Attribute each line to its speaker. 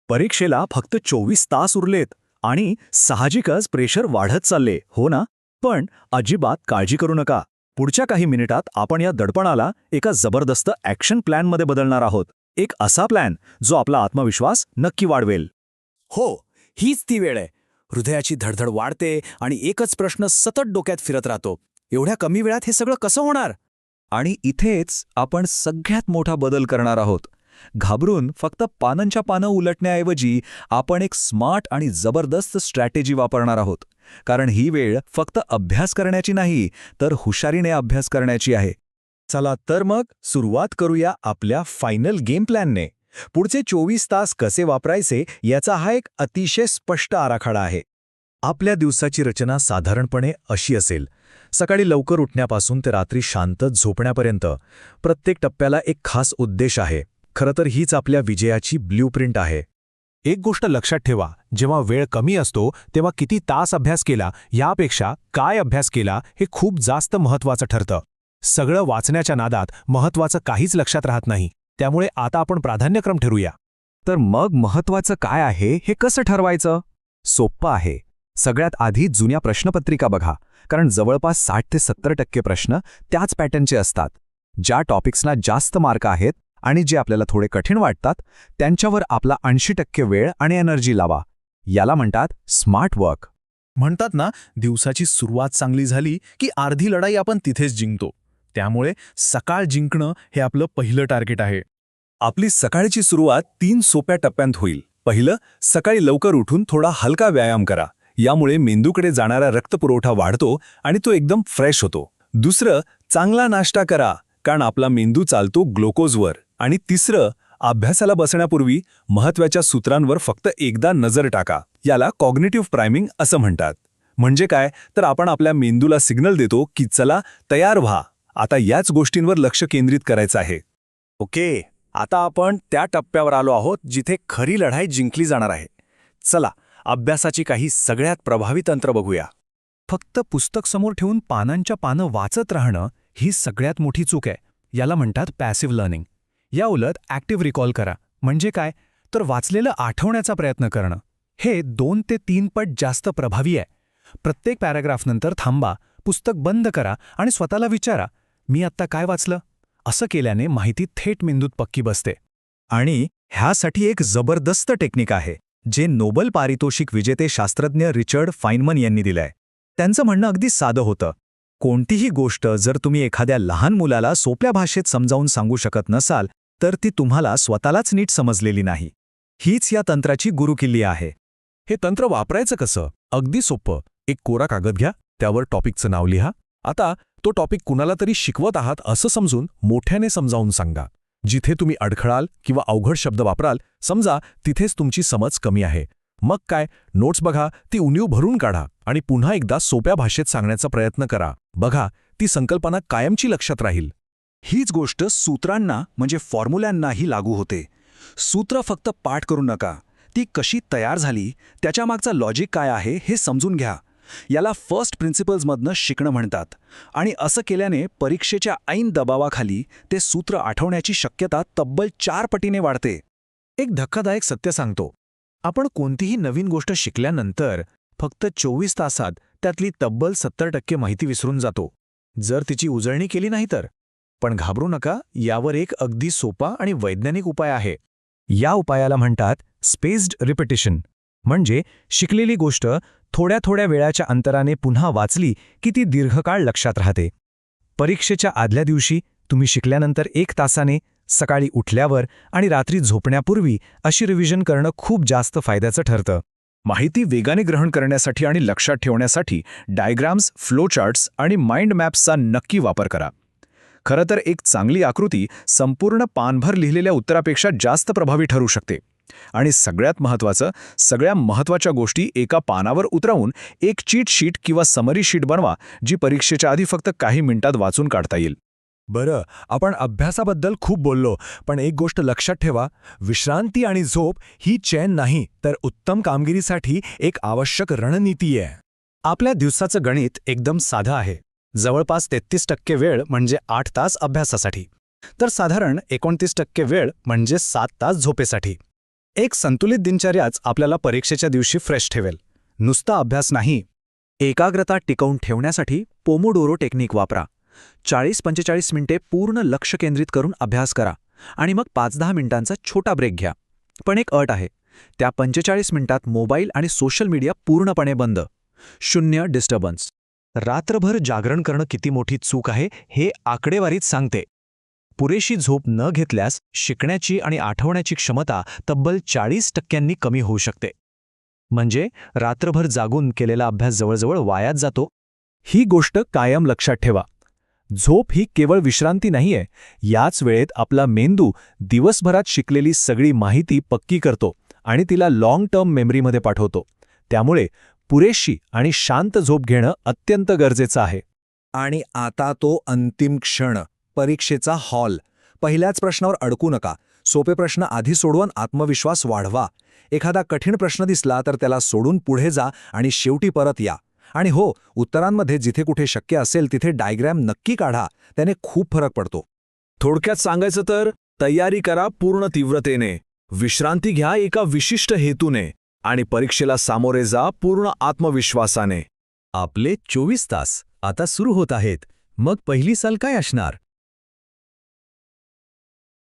Speaker 1: परीक्षेला फक्त 24 तास उरलेत आणि साहजिकच प्रेशर वाढत चालले, हो ना? पण अजिबात काळजी करू नका. पुढच्या काही मिनिटात आपण या दडपणाला एका जबरदस्त ॲक्शन प्लॅनमध्ये बदलणार आहोत. एक असा प्लॅन जो आपला आत्मविश्वास नक्की वाढवेल.
Speaker 2: हो, हीच ती वेळ आहे. हृदयाची धडधड वाढते आणि एकच प्रश्न सतत डोक्यात फिरत राहतो. एवढ्या कमी वेळात हे सगळं कसं होणार?
Speaker 3: आणि इथेच आपण सगळ्यात मोठा बदल करणार आहोत. घाबरून फक्त पानांच्या पानं उलटण्याऐवजी आपण एक स्मार्ट आणि जबरदस्त स्ट्रॅटेजी वापरणार आहोत. कारण ही वेळ फक्त अभ्यास करण्याची नाही, तर हुशारीने अभ्यास करण्याची आहे.
Speaker 1: चला तर मग सुरुवात करूया आपल्या फायनल गेम प्लॅनने. पुढचे 24 तास कसे वापरायचे याचा हा एक अतिशय स्पष्ट आराखडा आहे. आपल्या दिवसाची रचना साधारणपणे अशी असेल. सकाळी लवकर उठण्यापासून ते रात्री शांत झोपण्यापर्यंत प्रत्येक टप्प्याला एक खास उद्देश आहे. खरं तर हीच आपल्या विजयाची ब्ल्यूप्रिंट आहे.
Speaker 4: एक गोष्ट लक्षात ठेवा, जेव्हा वेळ कमी असतो तेव्हा किती तास अभ्यास केला यापेक्षा काय अभ्यास केला हे खूप जास्त महत्त्वाचं ठरतं. सगळं वाचण्याच्या नादात महत्त्वाचं काहीच लक्षात राहत नाही. त्यामुळे आता आपण प्राधान्यक्रम ठरवूया.
Speaker 3: तर मग महत्त्वाचं काय आहे हे कसं ठरवायचं? सोप्पं आहे. सगळ्यात आधी जुन्या प्रश्नपत्रिका बघा, कारण जवळपास 60 ते 70% प्रश्न त्याच पॅटर्नचे असतात. ज्या टॉपिक्सना जास्त मार्क आहेत आणि जे आपल्याला थोडे कठीण वाटतात त्यांच्यावर आपला 80% वेळ आणि एनर्जी लावा. याला म्हणतात स्मार्ट वर्क.
Speaker 5: म्हणतात ना, दिवसाची सुरुवात चांगली झाली की अर्धी लढाई आपण तिथेच जिंकतो. त्यामुळे सकाळ जिंकणं हे आपलं पहिलं टार्गेट आहे.
Speaker 1: आपली सकाळची सुरुवात 3 सोप्या टप्प्यांत होईल. पहिलं, सकाळी लवकर उठून थोडा हलका व्यायाम करा. यामुळे मेंदूकडे जाणारा रक्तपुरवठा वाढतो आणि तो एकदम फ्रेश होतो. दुसरं, चांगला नाश्ता करा, कारण आपला मेंदू चालतो ग्लुकोजवर. आणि तिसरं, अभ्यासाला बसण्यापूर्वी महत्त्वाच्या सूत्रांवर फक्त एकदा नजर टाका. याला कॉग्निटिव्ह प्रायमिंग असं म्हणतात. म्हणजे काय, तर आपण आपल्या मेंदूला सिग्नल देतो की चला तयार व्हा, आता याच गोष्टींवर लक्ष केंद्रित करायचं आहे.
Speaker 2: ओके, आता आपण त्या टप्प्यावर आलो आहोत जिथे खरी लढाई जिंकली जाणार आहे. चला, अभ्यासाची काही सगळ्यात प्रभावी तंत्र बघूया.
Speaker 4: फक्त पुस्तक समोर ठेवून पानांच्या पानं वाचत राहणं ही सगळ्यात मोठी चूक आहे. याला म्हणतात पॅसिव्ह लर्निंग. या उलट ॲक्टिव्ह रिकॉल करा. म्हणजे काय, तर वाचलेलं आठवण्याचा प्रयत्न करणं. हे 2 ते 3 पट जास्त प्रभावी आहे. प्रत्येक पॅराग्राफनंतर थांबा, पुस्तक बंद करा आणि स्वतःला विचारा, मी आत्ता काय वाचलं? असं केल्याने माहिती थेट मेंदूत पक्की बसते.
Speaker 1: आणि ह्यासाठी एक जबरदस्त टेक्निक आहे, जे नोबेल पारितोषिक विजेते शास्त्रज्ञ रिचर्ड फाइनमन यांनी दिलंय. त्यांचं म्हणणं अगदी साधं होतं. कोणतीही गोष्ट जर तुम्ही एखाद्या लहान मुलाला सोप्या भाषेत समजावून सांगू शकत नसाल, तर ती तुम्हाला स्वतःलाच नीट समजलेली नाही. हीच या तंत्राची गुरुकिल्ली आहे.
Speaker 4: हे तंत्र वापरायचं कसं? अगदी सोपं. एक कोरा कागद घ्या, त्यावर टॉपिकचं नाव लिहा. आता तो टॉपिक कुणाला तरी शिकवत आहात असं समजून मोठ्याने समजावून सांगा. जिथे तुम्ही अडखळाल किंवा अवघड शब्द वापराल, समजा तिथेच तुमची समज कमी आहे. मग काय, नोट्स बघा, ती उणीव भरून काढा आणि पुन्हा एकदा सोप्या भाषेत सांगण्याचा प्रयत्न करा. बघा, ती संकल्पना कायमची लक्षात राहील.
Speaker 1: हीच गोष्ट सूत्रांना म्हणजे फॉर्म्युल्यांनाही लागू होते. सूत्र फक्त पाठ करू नका, ती कशी तयार झाली, त्याच्यामागचा लॉजिक काय आहे हे समजून घ्या. याला फर्स्ट प्रिन्सिपल्समधनं शिकणं म्हणतात. आणि असं केल्याने परीक्षेच्या ऐन दबावाखाली ते सूत्र आठवण्याची शक्यता तब्बल 4 पटीने वाढते.
Speaker 4: एक धक्कादायक सत्य सांगतो. आपण कोणतीही नवीन गोष्ट शिकल्यानंतर फक्त 24 तासात त्यातली तब्बल 70% माहिती विसरून जातो, जर तिची उजळणी केली नाही तर. पण घाबरू नका, यावर एक अगदी सोपा आणि वैज्ञानिक उपाय आहे.
Speaker 3: या उपायाला म्हणतात स्पेस्ड रिपिटिशन. म्हणजे शिकलेली गोष्ट थोड्या थोड्या वेळाच्या अंतराने पुन्हा वाचली की ती दीर्घकाळ लक्षात राहते. परीक्षेच्या आदल्या दिवशी तुम्ही शिकल्यानंतर 1 तासाने, सकाळी उठल्यावर आणि रात्री झोपण्यापूर्वी अशी रिव्हिजन करणं खूप जास्त फायद्याचं ठरतं.
Speaker 1: माहिती वेगाने ग्रहण करण्यासाठी आणि लक्षात ठेवण्यासाठी डायग्राम्स, फ्लोचार्ट्स आणि माइंड मॅप्सचा नक्की वापर करा. खरं तर एक चांगली आकृती संपूर्ण पानभर लिहिलेल्या उत्तरापेक्षा जास्त प्रभावी ठरू शकते. आणि सगळ्यात महत्त्वाचं, सगळ्या महत्त्वाच्या गोष्टी एका पानावर उतरवून एक चीट शीट किंवा समरी शीट बनवा, जी परीक्षेच्या आधी फक्त काही मिनिटात वाचून काढता येईल.
Speaker 4: बरं, आपण अभ्यासाबद्दल खूप बोललो, पण एक गोष्ट लक्षात ठेवा, विश्रांती आणि झोप ही चैन नाही, तर उत्तम कामगिरीसाठी एक आवश्यक रणनीती आहे.
Speaker 2: आपल्या दिवसाचं गणित एकदम साधं आहे. जवळपास 33% वेळ म्हणजे 8 तास अभ्यासासाठी, तर साधारण 29% वेळ म्हणजे 7 तास झोपेसाठी.
Speaker 4: एक संतुलित दिनचर्याच आपल्याला परीक्षेच्या दिवशी फ्रेश ठेवेल. नुसता अभ्यास नाही.
Speaker 2: एकाग्रता टिकवून ठेवण्यासाठी पोमोडोरो टेक्निक वापरा. 40-45 मिनिटे पूर्ण लक्ष केंद्रित करून अभ्यास करा आणि मग 5-10 मिनिटांचा छोटा ब्रेक घ्या. पण एक अट आहे, त्या 45 मिनिटात मोबाईल आणि सोशल मीडिया पूर्णपणे बंद. 0 डिस्टर्बन्स.
Speaker 3: रात्रभर जागरण करणं किती मोठी चूक आहे हे आकडेवारीच सांगते. पुरेशी झोप न घेतल्यास शिकण्याची आणि आठवण्याची क्षमता तब्बल 40% कमी होऊ शकते. म्हणजे रात्रभर जागून केलेला अभ्यास जवळजवळ वायाच जातो.
Speaker 1: ही गोष्ट कायम लक्षात ठेवा. झोप ही केवळ विश्रांती नाहीये. याच वेळेत आपला मेंदू दिवसभरात शिकलेली सगळी माहिती पक्की करतो आणि तिला लाँग टर्म मेमरीमध्ये पाठवतो. त्यामुळे पुरेशी आणि शांत झोप घेणं अत्यंत गरजेचं आहे.
Speaker 2: आणि आता तो अंतिम क्षण, परीक्षेचा हॉल. पहिल्याच प्रश्नावर अडकू नका. सोपे प्रश्न आधी सोडवून आत्मविश्वास वाढवा. एखादा कठीण प्रश्न दिसला तर त्याला सोडून पुढे जा आणि शेवटी परत या. आणि हो, उत्तरांमध्ये जिथे कुठे शक्य असेल तिथे डायग्रॅम नक्की काढा. त्याने खूप फरक पडतो.
Speaker 1: थोडक्यात सांगायचं तर तयारी करा पूर्ण तीव्रतेने, विश्रांती घ्या एका विशिष्ट हेतूने आणि परीक्षेला सामोरे जा पूर्ण आत्मविश्वासाने.
Speaker 3: आपले 24 तास आता सुरू होत आहेत. मग पहिली साल काय असणार?